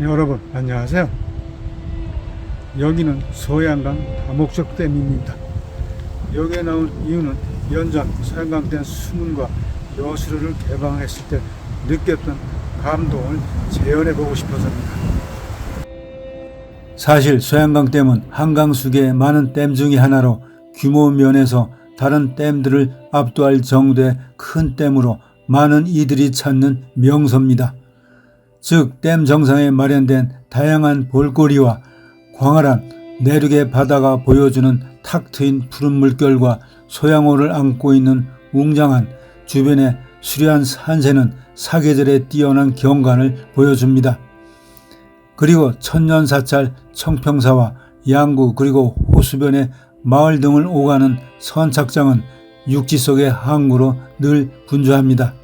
여러분 안녕하세요. 여기는 소양강 다목적댐입니다. 여기에 나온 이유는 연전 소양강댐 수문과 여수로를 개방했을 때 느꼈던 감동을 재현해 보고 싶어서입니다. 사실 소양강댐은 한강수계의 많은 댐 중의 하나로 규모 면에서 다른 댐들을 압도할 정도의 큰 댐으로 많은 이들이 찾는 명소입니다. 즉 댐 정상에 마련된 다양한 볼거리와 광활한 내륙의 바다가 보여주는 탁 트인 푸른 물결과 소양호를 안고 있는 웅장한 주변의 수려한 산세는 사계절의 뛰어난 경관을 보여줍니다. 그리고 천년사찰 청평사와 양구 그리고 호수변의 마을 등을 오가는 선착장은 육지 속의 항구로 늘 분주합니다.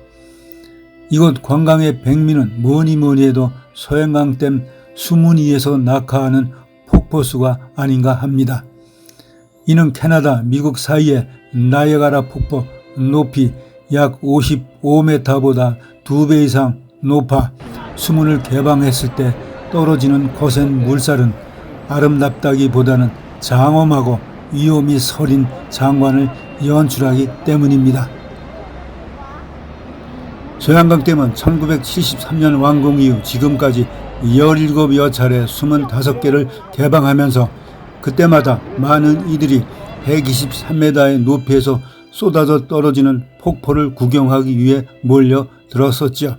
이곳 관광의 백미는 뭐니 해도 소양강댐 수문 위에서 낙하하는 폭포수가 아닌가 합니다. 이는 캐나다, 미국 사이의 나이아가라 폭포 높이 약 55m보다 2배 이상 높아 수문을 개방했을 때 떨어지는 거센 물살은 아름답다기보다는 장엄하고 위험이 서린 장관을 연출하기 때문입니다. 소양강댐은 1973년 완공 이후 지금까지 17여 차례 25개를 개방하면서 그때마다 많은 이들이 123m의 높이에서 쏟아져 떨어지는 폭포를 구경하기 위해 몰려들었었죠.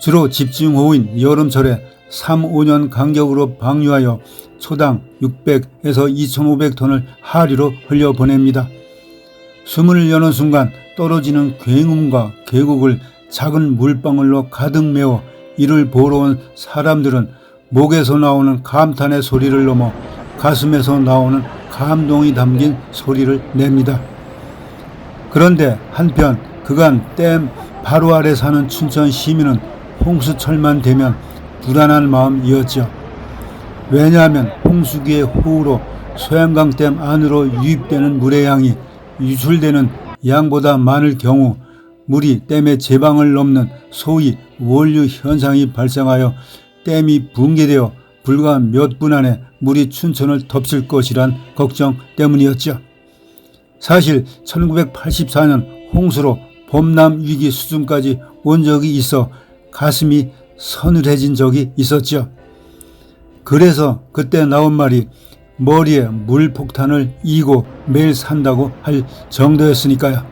주로 집중호우인 여름철에 3-5년 간격으로 방류하여 초당 600에서 2500톤을 하류로 흘려보냅니다. 수문을 여는 순간 떨어지는 굉음과 계곡을 작은 물방울로 가득 메워 이를 보러 온 사람들은 목에서 나오는 감탄의 소리를 넘어 가슴에서 나오는 감동이 담긴 소리를 냅니다. 그런데 한편 그간 댐 바로 아래 사는 춘천 시민은 홍수철만 되면 불안한 마음이었죠. 왜냐하면 홍수기의 호우로 소양강댐 안으로 유입되는 물의 양이 유출되는 양보다 많을 경우 물이 댐의 제방을 넘는 소위 원류 현상이 발생하여 댐이 붕괴되어 불과 몇 분 안에 물이 춘천을 덮칠 것이란 걱정 때문이었죠. 사실 1984년 홍수로 범람 위기 수준까지 온 적이 있어 가슴이 서늘해진 적이 있었죠. 그래서 그때 나온 말이 머리에 물폭탄을 이고 매일 산다고 할 정도였으니까요.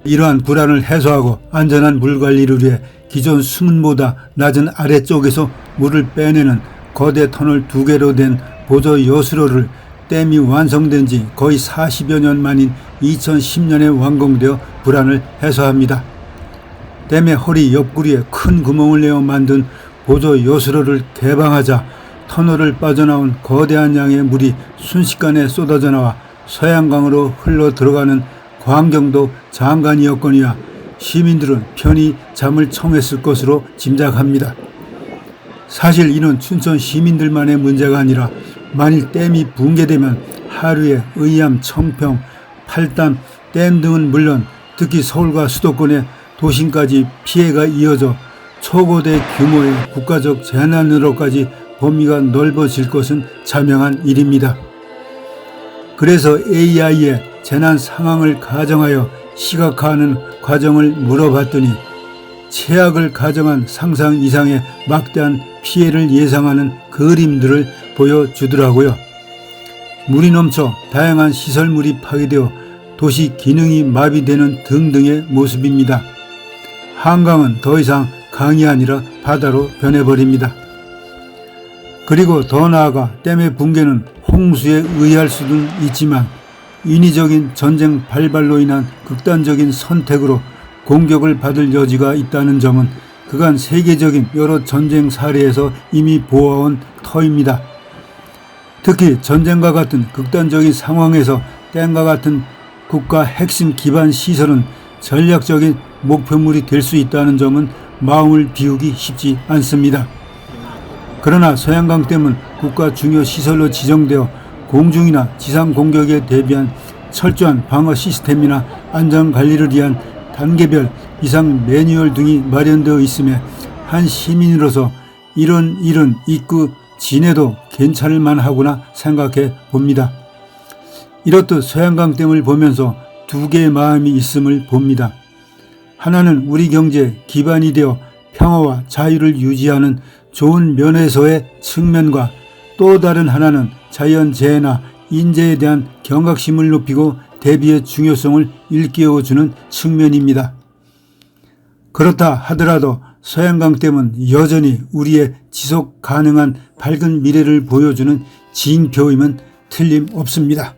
이러한 불안을 해소하고 안전한 물관리를 위해 기존 수문보다 낮은 아래쪽에서 물을 빼내는 거대 터널 2개로 된 보조 여수로를 댐이 완성된 지 거의 40여 년 만인 2010년에 완공되어 불안을 해소합니다. 댐의 허리 옆구리에 큰 구멍을 내어 만든 보조 여수로를 개방하자 터널을 빠져나온 거대한 양의 물이 순식간에 쏟아져 나와 소양강으로 흘러 들어가는 광경도 장관이었거니와 시민들은 편히 잠을 청했을 것으로 짐작합니다. 사실 이는 춘천 시민들만의 문제가 아니라 만일 댐이 붕괴되면 하루에 의암, 청평, 팔단, 댐 등은 물론 특히 서울과 수도권의 도심까지 피해가 이어져 초거대 규모의 국가적 재난으로까지 범위가 넓어질 것은 자명한 일입니다. 그래서 AI의 재난 상황을 가정하여 시각화하는 과정을 물어봤더니 최악을 가정한 상상 이상의 막대한 피해를 예상하는 그림들을 보여주더라고요. 물이 넘쳐 다양한 시설물이 파괴되어 도시 기능이 마비되는 등등의 모습입니다. 한강은 더 이상 강이 아니라 바다로 변해버립니다. 그리고 더 나아가 댐의 붕괴는 홍수에 의할 수는 있지만 인위적인 전쟁 발발로 인한 극단적인 선택으로 공격을 받을 여지가 있다는 점은 그간 세계적인 여러 전쟁 사례에서 이미 보아온 터입니다. 특히 전쟁과 같은 극단적인 상황에서 댐과 같은 국가 핵심 기반 시설은 전략적인 목표물이 될 수 있다는 점은 마음을 비우기 쉽지 않습니다. 그러나 소양강댐은 국가 중요 시설로 지정되어 공중이나 지상 공격에 대비한 철저한 방어 시스템이나 안전관리를 위한 단계별 비상 매뉴얼 등이 마련되어 있음에 한 시민으로서 이런 일은 잊고 지내도 괜찮을 만하구나 생각해 봅니다. 이렇듯 소양강댐을 보면서 두 개의 마음이 있음을 봅니다. 하나는 우리 경제 기반이 되어 평화와 자유를 유지하는 좋은 면에서의 측면과 또 다른 하나는 자연재해나 인재에 대한 경각심을 높이고 대비의 중요성을 일깨워주는 측면입니다. 그렇다 하더라도 소양강댐은 여전히 우리의 지속 가능한 밝은 미래를 보여주는 징표임은 틀림없습니다.